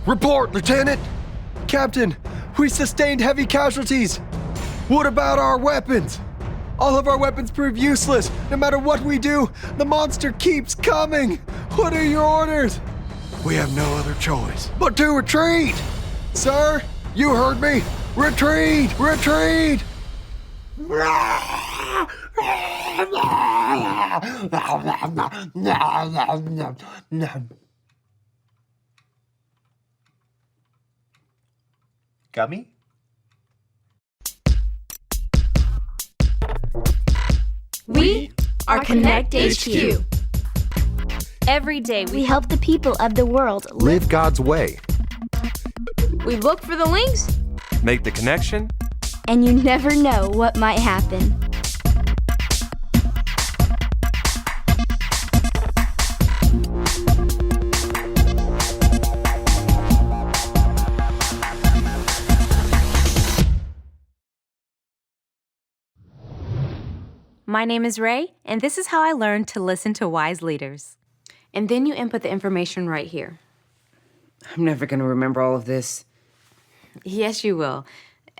Report, Lieutenant! Captain, we sustained heavy casualties. What about our weapons? All of our weapons prove useless. No matter what we do, the monster keeps coming. What are your orders? We have no other choice but to retreat. Sir, you heard me. Retreat! Retreat! Gummy? We are Konnect HQ. Every day We help the people of the world Live God's way. we look for the links. Make the connection. and you never know what might happen. My name is Ray, and this is how I learned to listen to wise leaders. And then you input the information right here. I'm never going to remember all of this. Yes, you will.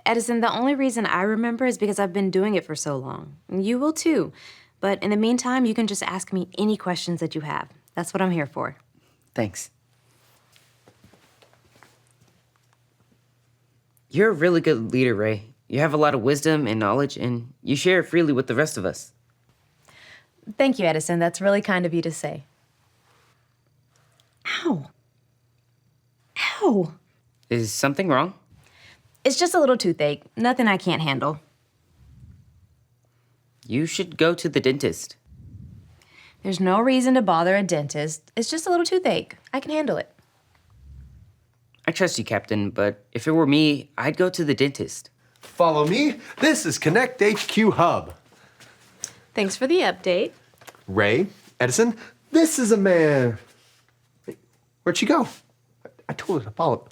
Edison, the only reason I remember is because I've been doing it for so long. You will too. But in the meantime, you can just ask me any questions that you have. That's what I'm here for. Thanks. You're a really good leader, Ray. You have a lot of wisdom and knowledge, and you share it freely with the rest of us. Thank you, Edison. That's really kind of you to say. Ow. Ow. Is something wrong? It's just a little toothache. Nothing I can't handle. You should go to the dentist. There's no reason to bother a dentist. It's just a little toothache. I can handle it. I trust you, Captain, but if it were me, I'd go to the dentist. Follow me. This is Konnect HQ Hub. Thanks for the update. Ray, Edison, this is a man. Hey, where'd she go? I told her to follow.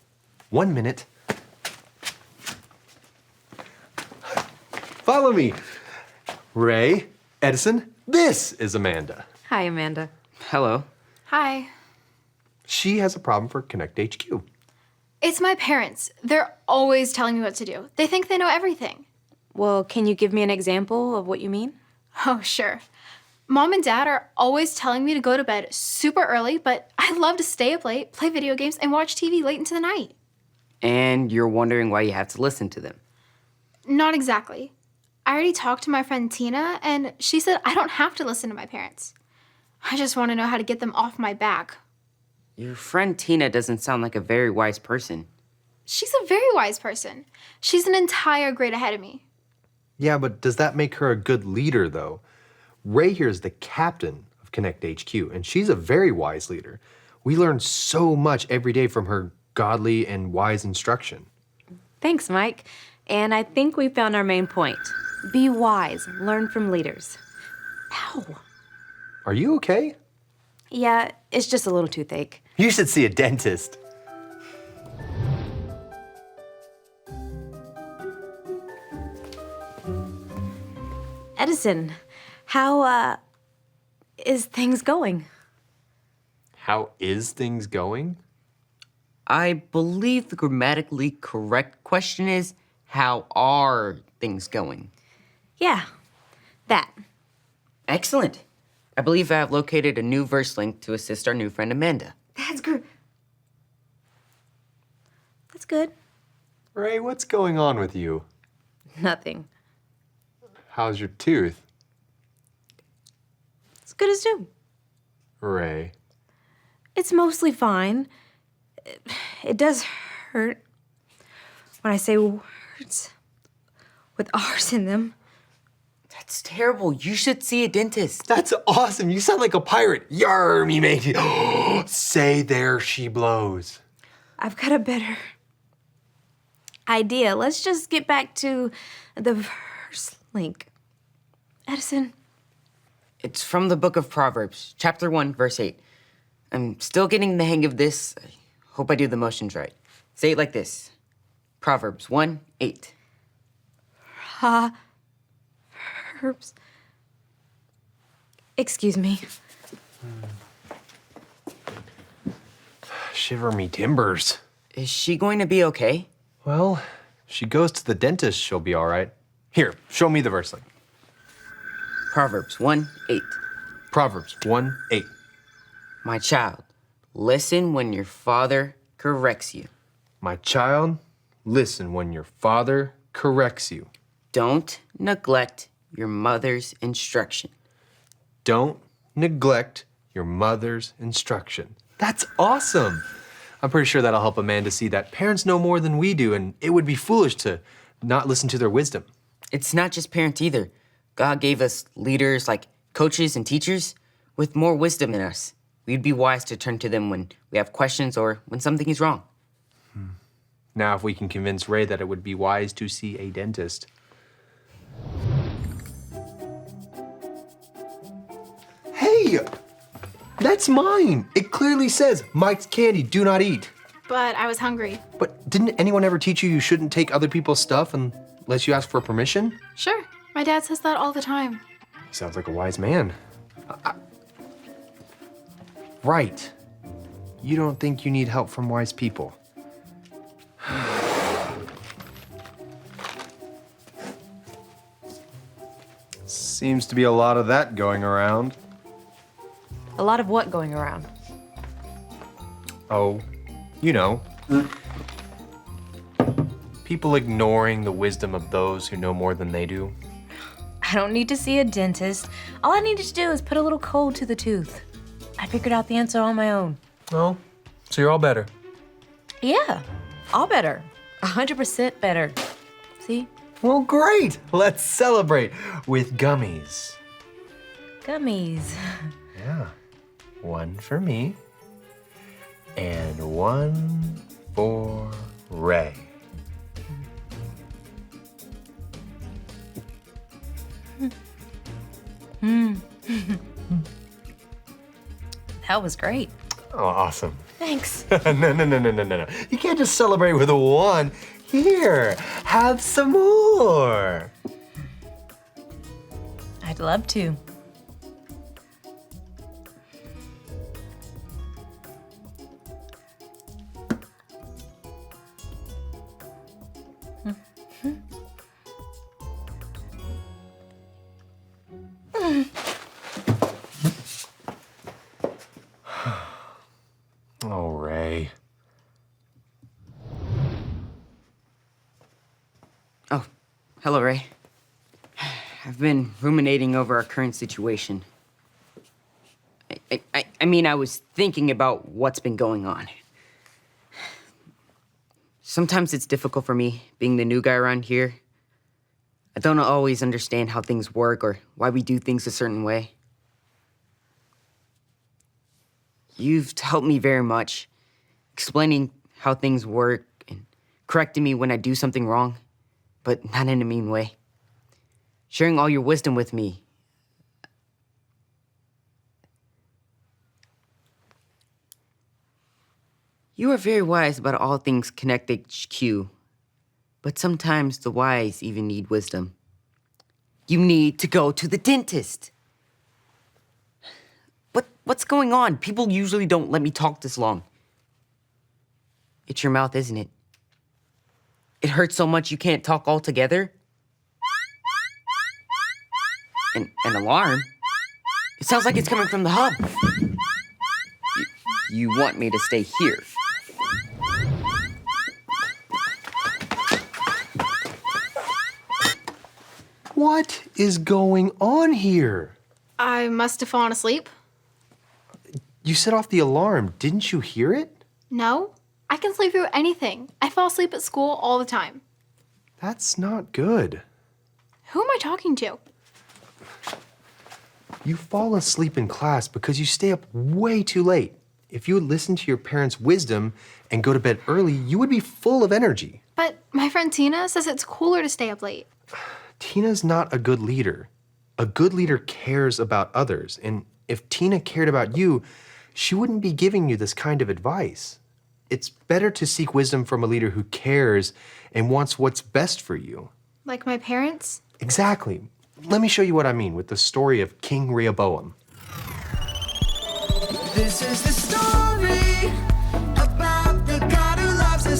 1 minute. Follow me. Ray, Edison, this is Amanda. Hi, Amanda. Hello. Hi. She has a problem for Konnect HQ. It's my parents. They're always telling me what to do. They think they know everything. Well, can you give me an example of what you mean? Oh, sure. Mom and Dad are always telling me to go to bed super early, but I love to stay up late, play video games, and watch TV late into the night. And you're wondering why you have to listen to them. Not exactly. I already talked to my friend Tina, and she said I don't have to listen to my parents. I just want to know how to get them off my back. Your friend Tina doesn't sound like a very wise person. She's a very wise person. She's an entire grade ahead of me. Yeah, but does that make her a good leader, though? Ray here is the captain of Konnect HQ, and she's a very wise leader. We learn so much every day from her godly and wise instruction. Thanks, Mike. And I think we found our main point. Be wise. Learn from leaders. Ow. Are you okay? Yeah, it's just a little toothache. You should see a dentist. Edison, how, is things going? How is things going? I believe the grammatically correct question is, how are things going? Yeah, that. Excellent. I believe I have located a new verse link to assist our new friend Amanda. That's good. That's good. Ray, what's going on with you? Nothing. How's your tooth? It's good as new. Ray. It's mostly fine. It does hurt when I say words with R's in them. That's terrible. You should see a dentist. That's awesome. You sound like a pirate. Yarr, me matey. Say there she blows. I've got a better idea. Let's just get back to the verse link. Edison. It's from the book of Proverbs, chapter 1, verse 8. I'm still getting the hang of this. I hope I do the motions right. Say it like this. Proverbs 1, 8. Herbs. Excuse me. Shiver me timbers. Is she going to be okay? Well, if she goes to the dentist, she'll be all right. Here, show me the verse. Proverbs 1:8. Proverbs 1:8. My child, listen when your father corrects you. My child, listen when your father corrects you. Don't neglect your mother's instruction. Don't neglect your mother's instruction. That's awesome. I'm pretty sure that'll help Amanda see that parents know more than we do, and it would be foolish to not listen to their wisdom. It's not just parents either. God gave us leaders like coaches and teachers with more wisdom than us. We'd be wise to turn to them when we have questions or when something is wrong. Now, if we can convince Ray that it would be wise to see a dentist. Hey, that's mine. It clearly says, Mike's candy, do not eat. But I was hungry. But didn't anyone ever teach you shouldn't take other people's stuff unless you ask for permission? Sure, my dad says that all the time. He sounds like a wise man. Right. You don't think you need help from wise people. Seems to be a lot of that going around. A lot of what going around? Oh, you know. People ignoring the wisdom of those who know more than they do. I don't need to see a dentist. All I needed to do is put a little cold to the tooth. I figured out the answer on my own. Oh, so you're all better. Yeah, all better. 100% better. See? Well, great. Let's celebrate with gummies. Gummies. Yeah. One for me and one for Ray. That was great. Oh, awesome. Thanks. No. You can't just celebrate with a one. Here, have some more. I'd love to. Oh, Ray. Oh, hello, Ray. I've been ruminating over our current situation. I mean, I was thinking about what's been going on. Sometimes it's difficult for me, being the new guy around here. I don't always understand how things work or why we do things a certain way. You've helped me very much, explaining how things work and correcting me when I do something wrong, but not in a mean way. Sharing all your wisdom with me. You are very wise about all things Konnect HQ, but sometimes the wise even need wisdom. You need to go to the dentist. What's going on? People usually don't let me talk this long. It's your mouth, isn't it? It hurts so much you can't talk altogether? An alarm? It sounds like it's coming from the hub. You want me to stay here? What is going on here? I must have fallen asleep. You set off the alarm. Didn't you hear it? No, I can sleep through anything. I fall asleep at school all the time. That's not good. Who am I talking to? You fall asleep in class because you stay up way too late. If you would listen to your parents' wisdom and go to bed early, you would be full of energy. But my friend Tina says it's cooler to stay up late. Tina's not a good leader. A good leader cares about others. And if Tina cared about you, she wouldn't be giving you this kind of advice. It's better to seek wisdom from a leader who cares and wants what's best for you. Like my parents? Exactly. Let me show you what I mean with the story of King Rehoboam. This is the story about the God who loves us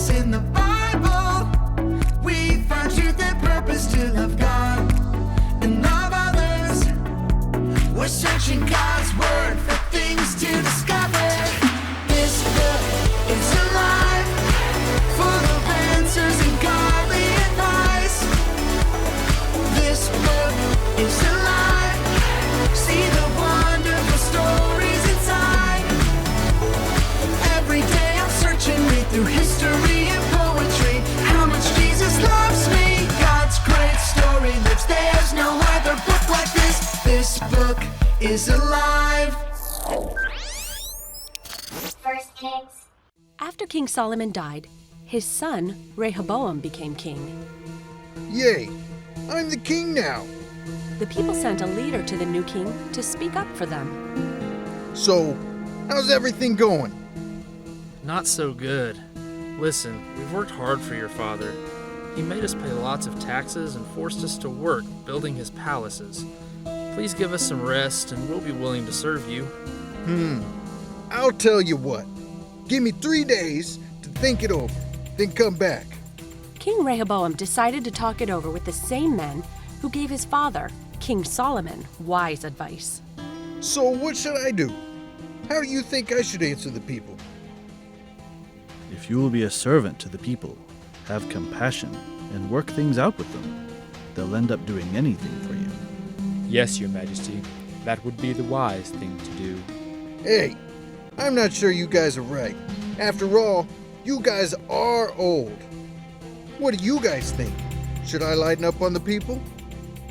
is alive. First Kings. After King Solomon died, his son Rehoboam became king. Yay! I'm the king now. The people sent a leader to the new king to speak up for them. So, how's everything going? Not so good. Listen, we've worked hard for your father. He made us pay lots of taxes and forced us to work building his palaces. Please give us some rest and we'll be willing to serve you. I'll tell you what. Give me 3 days to think it over, then come back. King Rehoboam decided to talk it over with the same men who gave his father, King Solomon, wise advice. So what should I do? How do you think I should answer the people? If you will be a servant to the people, have compassion, and work things out with them, they'll end up doing anything for you. Yes, Your Majesty. That would be the wise thing to do. Hey, I'm not sure you guys are right. After all, you guys are old. What do you guys think? Should I lighten up on the people?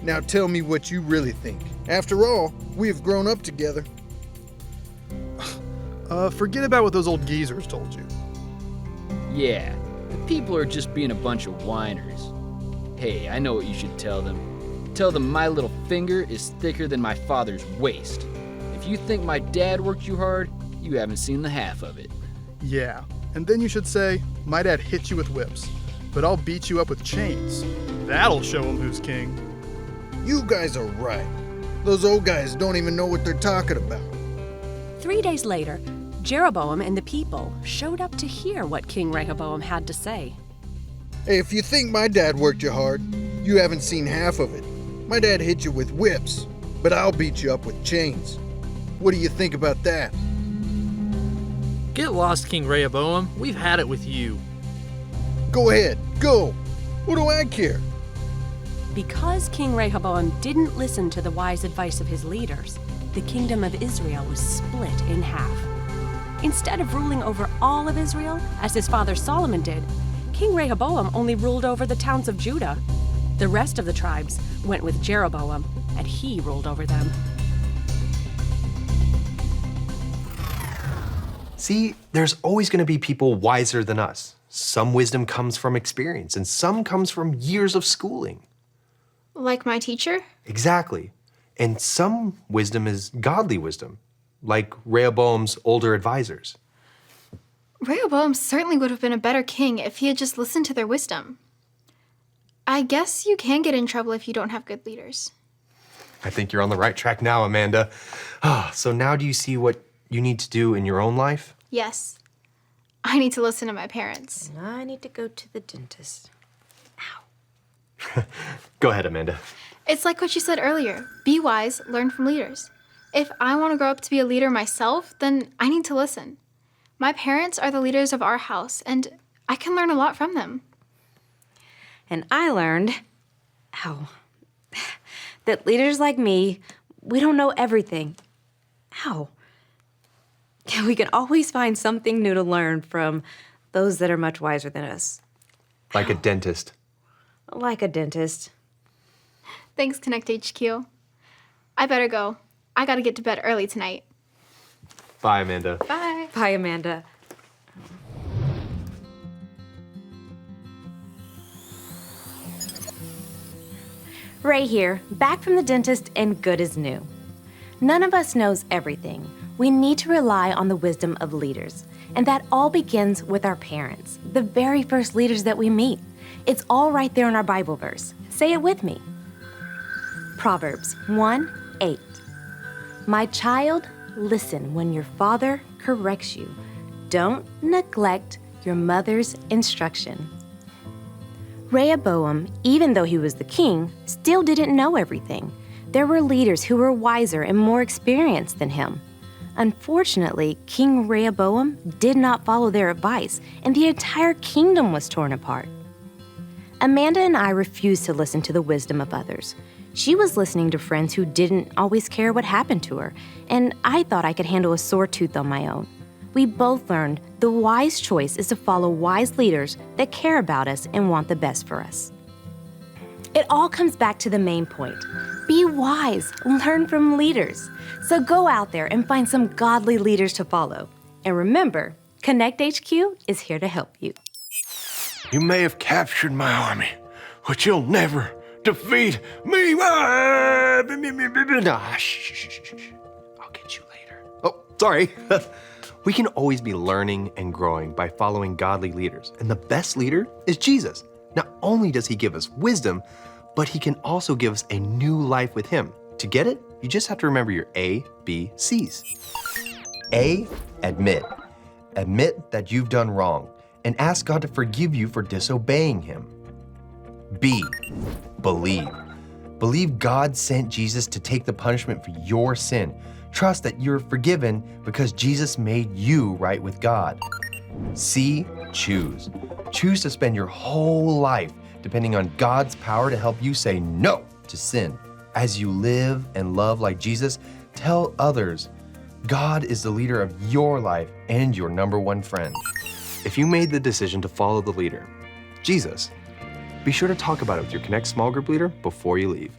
Now tell me what you really think. After all, we have grown up together. Forget about what those old geezers told you. Yeah, the people are just being a bunch of whiners. Hey, I know what you should tell them. Tell them my little finger is thicker than my father's waist. If you think my dad worked you hard, you haven't seen the half of it. Yeah, and then you should say, my dad hit you with whips, but I'll beat you up with chains. That'll show him who's king. You guys are right. Those old guys don't even know what they're talking about. 3 days later, Jeroboam and the people showed up to hear what King Rehoboam had to say. Hey, if you think my dad worked you hard, you haven't seen half of it. My dad hit you with whips, but I'll beat you up with chains. What do you think about that? Get lost, King Rehoboam. We've had it with you. Go ahead, go. What do I care? Because King Rehoboam didn't listen to the wise advice of his leaders, the kingdom of Israel was split in half. Instead of ruling over all of Israel, as his father Solomon did, King Rehoboam only ruled over the towns of Judah. The rest of the tribes went with Jeroboam, and he ruled over them. See, there's always going to be people wiser than us. Some wisdom comes from experience, and some comes from years of schooling. Like my teacher? Exactly. And some wisdom is godly wisdom, like Rehoboam's older advisors. Rehoboam certainly would have been a better king if he had just listened to their wisdom. I guess you can get in trouble if you don't have good leaders. I think you're on the right track now, Amanda. So now do you see what you need to do in your own life? Yes. I need to listen to my parents. And I need to go to the dentist. Go ahead, Amanda. It's like what you said earlier. Be wise, learn from leaders. If I want to grow up to be a leader myself, then I need to listen. My parents are the leaders of our house, and I can learn a lot from them. And I learned, that leaders like me, we don't know everything. We can always find something new to learn from those that are much wiser than us. Like a dentist. Like a dentist. Thanks, Konnect HQ. I better go. I gotta get to bed early tonight. Bye, Amanda. Bye. Bye, Amanda. Ray here, back from the dentist and good as new. None of us knows everything. We need to rely on the wisdom of leaders. And that all begins with our parents, the very first leaders that we meet. It's all right there in our Bible verse. Say it with me. Proverbs 1:8. My child, listen when your father corrects you. Don't neglect your mother's instruction. Rehoboam, even though he was the king, still didn't know everything. There were leaders who were wiser and more experienced than him. Unfortunately, King Rehoboam did not follow their advice, and the entire kingdom was torn apart. Amanda and I refused to listen to the wisdom of others. She was listening to friends who didn't always care what happened to her, and I thought I could handle a sore tooth on my own. We both learned the wise choice is to follow wise leaders that care about us and want the best for us. It all comes back to the main point. Be wise, learn from leaders. So go out there and find some godly leaders to follow. And remember, Konnect HQ is here to help you. You may have captured my army, but you'll never defeat me. Nah, shh. I'll get you later. Oh, sorry. We can always be learning and growing by following godly leaders. And the best leader is Jesus. Not only does he give us wisdom, but he can also give us a new life with him. To get it, you just have to remember your A, B, C's. A, admit. Admit that you've done wrong and ask God to forgive you for disobeying him. B, believe. Believe God sent Jesus to take the punishment for your sin. Trust that you're forgiven because Jesus made you right with God. C, choose. Choose to spend your whole life depending on God's power to help you say no to sin. As you live and love like Jesus, tell others God is the leader of your life and your number one friend. If you made the decision to follow the leader, Jesus, be sure to talk about it with your Konnect small group leader before you leave.